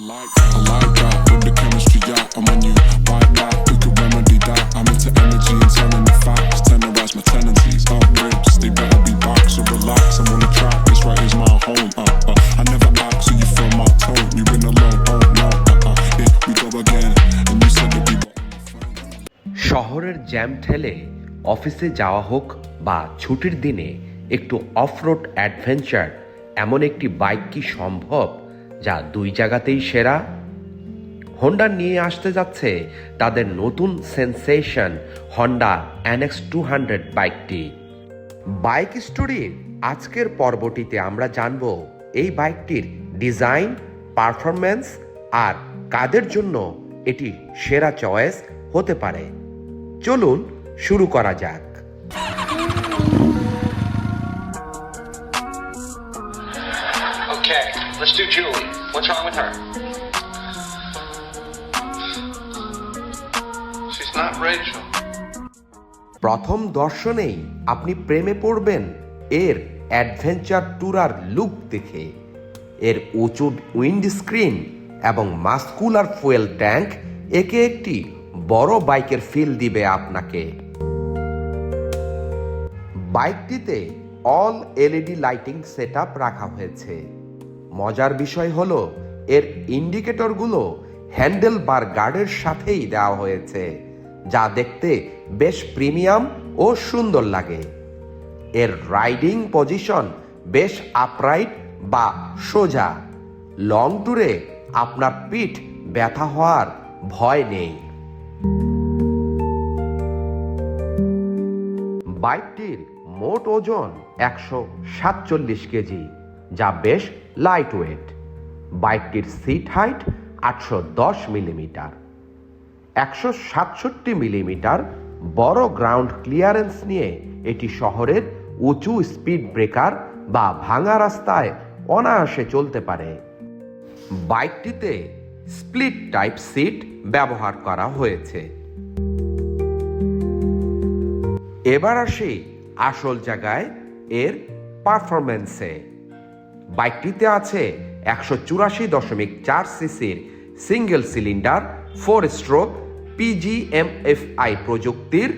I like that, with the chemistry, yeah, I'm on you. Like that, we could remedy that. I'm into energy and telling the facts. Tenderize my tendencies, ribs, they better be back. So relax, I'm on the track, this right is my home. I never ask, so you feel my tone. You've been alone, oh no, here we go again. And you said that we were only friends. শহরের jam ঠেলে অফিসে যাওয়া হোক বা ছুটির দিনে একটু off-road adventure, এমন একটি বাইক কি সম্ভব যা দুই জায়গাতেই সেরা? হোন্ডা নিয়ে আসতে যাচ্ছে তাদের নতুন সেন্সেশন হন্ডা NX 200 বাইকটি। বাইক স্টোরির আজকের পর্বটিতে আমরা জানব এই বাইকটির ডিজাইন, পারফরম্যান্স আর কাদের জন্য এটি সেরা চয়েস হতে পারে। চলুন শুরু করা যাক। Okay, let's do Julie. What's wrong with her? She's not Rachel. প্রথম দর্শনেই আপনি প্রেমে পড়বেন এর অ্যাডভেঞ্চার ট্যুরার লুক দেখে। এর উঁচু উইন্ডস্ক্রিন এবং মাস্কুলার ফুয়েল ট্যাঙ্ক একে একটি বড় বাইকের ফিল দিবে আপনাকে। বাইকটিতে অল এলইডি লাইটিং সেটআপ রাখা হয়েছে। মজার বিষয় হলো এর ইন্ডিকেটরগুলো হ্যান্ডেল বার গার্ডের সাথেই দেওয়া হয়েছে, যা দেখতে বেশ প্রিমিয়াম ও সুন্দর লাগে। এর রাইডিং পজিশন বেশ আপরাইট বা সোজা। লং ট্যুরে আপনার পিঠ ব্যথা হওয়ার ভয় নেই। বাইকটির মোট ওজন 147 কেজি, যা বেশ লাইট ওয়েট। বাইকটির সিট হাইট 810 মিলিমিটার। 167 মিলিমিটার বড় গ্রাউন্ড ক্লিয়ারেন্স নিয়ে এটি শহরের উঁচু স্পিড ব্রেকার বা ভাঙা রাস্তায় অনায়াসে চলতে পারে। বাইকটিতে স্প্লিট টাইপ সিট ব্যবহার করা হয়েছে। এবার আসি আসল জায়গায়, এর পারফরম্যান্সে। বাইকটিতে আছে 184.4 সিসির সিঙ্গেল সিলিন্ডার 4 স্ট্রোক PGMFI প্রযুক্তির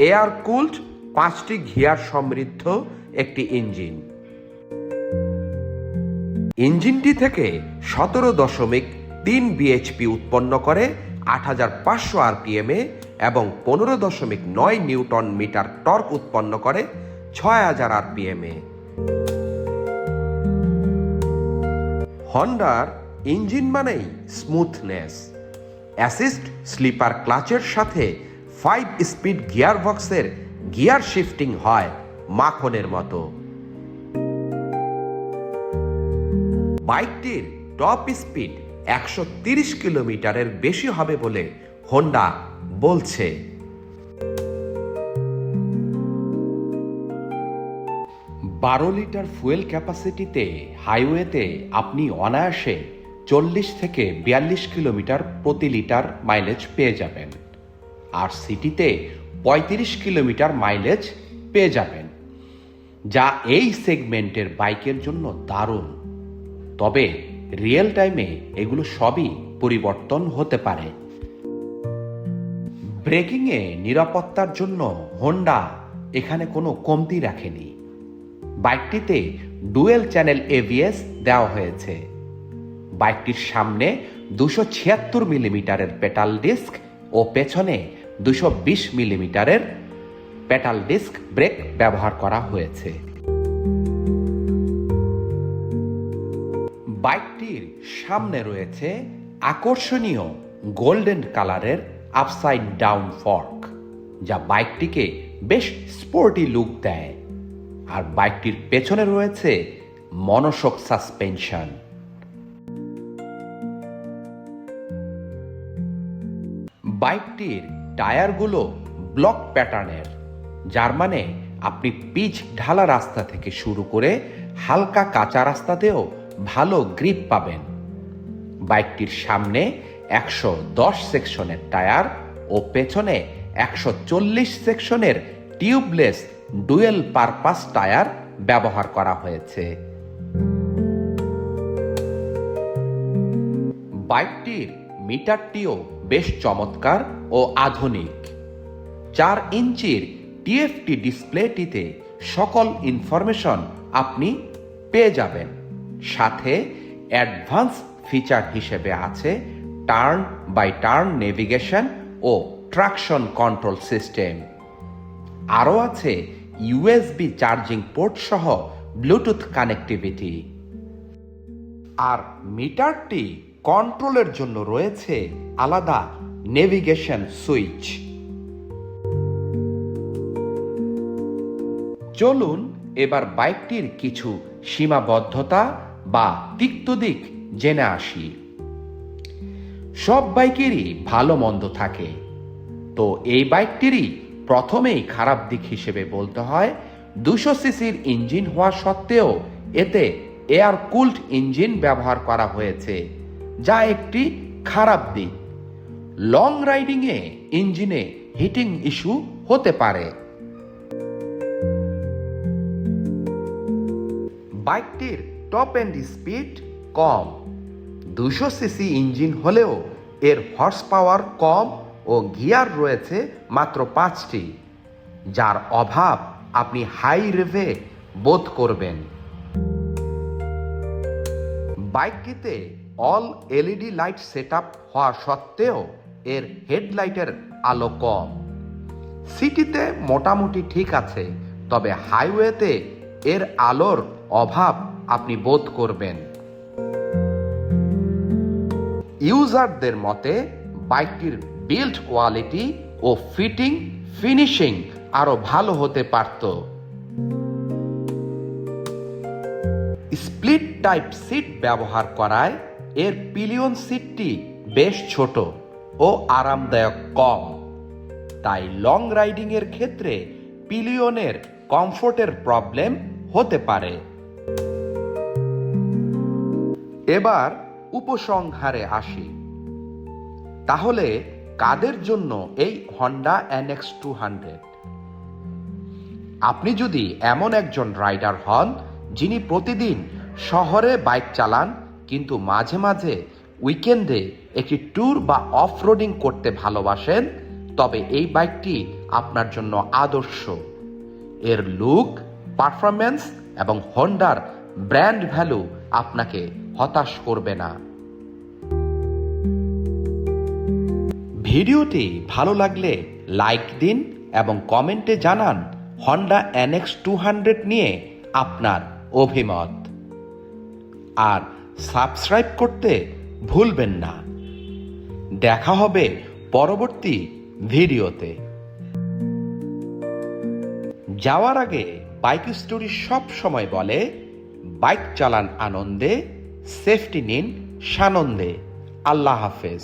এয়ার কুলড 5টি গিয়ার সমৃদ্ধ একটি ইঞ্জিনটি থেকে 17.3 বিএইচপি উৎপন্ন করে 8500 RPM এবং 15.9 নিউটন মিটার টর্ক উৎপন্ন করে 6000 RPM। হন্ডার ইঞ্জিন মানেই স্মুথনেস। অ্যাসিস্ট স্লিপার ক্লাচের সাথে 5 স্পিড গিয়ার বক্সের গিয়ার শিফটিং হয় মাখনের মতো। বাইকটির টপ স্পিড 130 কিলোমিটারের বেশি হবে বলে হোন্ডা বলছে। বারো লিটার ফুয়েল ক্যাপাসিটিতে হাইওয়েতে আপনি অনায়াসে 40 থেকে 42 কিলোমিটার প্রতি লিটার মাইলেজ পেয়ে যাবেন, আর সিটিতে 35 কিলোমিটার মাইলেজ পেয়ে যাবেন, যা এই সেগমেন্টের বাইকের জন্য দারুণ। তবে রিয়েল টাইমে এগুলো সবই পরিবর্তন হতে পারে। ব্রেকিংয়ে নিরাপত্তার জন্য হোন্ডা এখানে কোনো কমতি রাখেনি। বাইকটিতে ডুয়েল চ্যানেল ABS দেওয়া হয়েছে। বাইকটির সামনে 276 মিলিমিটারের পেটাল ডিস্ক ও পেছনে 220 মিলিমিটারের পেটাল ডিস্ক ব্রেক ব্যবহার করা হয়েছে। বাইকটির সামনে রয়েছে আকর্ষণীয় গোল্ডেন কালারের আপসাইড ডাউন ফর্ক, যা বাইকটিকে বেশ স্পোর্টি লুক দেয়। আর বাইকটির পেছনে রয়েছে মনোশক সাসপেনশন। বাইকটির টায়ারগুলো ব্লক প্যাটার্নের, যার মানে আপনি পিচ ঢালা রাস্তা থেকে শুরু করে হালকা কাঁচা রাস্তাতেও ভালো গ্রিপ পাবেন। বাইকটির সামনে 110 সেকশনের টায়ার ও পেছনে 140 সেকশনের টিউবলেস ডুয়েল পারপাস টায়ার ব্যবহার করা হয়েছে। বাইকটির মিটারটিও বেশ চমৎকার ও আধুনিক। 4 ইঞ্চির টিএফটি ডিসপ্লেটিতে সকল ইনফরমেশন আপনি পেয়ে যাবেন। সাথে অ্যাডভান্স ফিচার হিসেবে আছে টার্ন বাই টার্ন নেভিগেশন ও ট্রাকশন কন্ট্রোল সিস্টেম। আরও আছে ইউএসবি চার্জিং পোর্ট সহ ব্লুটুথ কানেক্টিভিটি। আর মিটারটি কন্ট্রোলের জন্য রয়েছে আলাদা নেভিগেশন সুইচ। চলুন এবার বাইকটির কিছু সীমাবদ্ধতা বা তিক্ত দিক জেনে আসি। সব বাইকেরই ভালো মন্দ থাকে, তো এই বাইকটিরই প্রথমেই খারাপ দিক হিসেবে বলতে হয় 200 সিসির ইঞ্জিন হওয়া সত্ত্বেও এতে এয়ার কুলড ইঞ্জিন ব্যবহার করা হয়েছে, যা একটি খারাপ দিক। লং রাইডিংয়ে ইঞ্জিনে হিটিং ইস্যু হতে পারে। বাইকটির টপ এন্ড স্পিড কম। 200 সিসি ইঞ্জিন হলেও এর হর্স পাওয়ার কম ও গিয়ার রয়েছে মাত্র 5টি, যার অভাব আপনি হাই রেভে বোধ করবেন। বাইকটিতে অল এলইডি লাইট সেটআপ হওয়া সত্ত্বেও এর হেডলাইটের আলো কম। সিটিতে মোটামুটি ঠিক আছে, তবে হাইওয়েতে এর আলোর অভাব আপনি বোধ করবেন। ইউজারদের মতে বাইকটির বিল্ড কোয়ালিটি ও ফিনিশিং আরো ভালো হতে পারত। স্প্লিট টাইপ সিট ব্যবহার করায় এর পিলিয়ন সিটটি বেশ ছোট ও আরামদায়ক কম, তাই লং রাইডিং এর ক্ষেত্রে পিলিয়নের কমফোর্টের প্রবলেম হতে পারে। এবার উপসংহারে আসি। তাহলে কাদের জন্য এই হন্ডা NX 200? আপনি যদি এমন একজন রাইডার হন যিনি প্রতিদিন শহরে বাইক চালান কিন্তু মাঝে মাঝে উইকেন্ডে একটি ট্যুর বা অফ রোডিং করতে ভালোবাসেন, তবে এই বাইকটি আপনার জন্য আদর্শ। এর লুক, পারফরম্যান্স এবং হন্ডার ব্র্যান্ড ভ্যালু আপনাকে হতাশ করবে না। ভিডিওটি ভালো লাগলে লাইক দিন এবং কমেন্টে জানান হন্ডা NX 200 নিয়ে আপনার অভিমত। আর সাবস্ক্রাইব করতে ভুলবেন না। দেখা হবে পরবর্তী ভিডিওতে। যাওয়ার আগে বাইক স্টোরি সব সময় বলে, বাইক চালান আনন্দে, সেফটি নিন সানন্দে। আল্লাহ হাফেজ।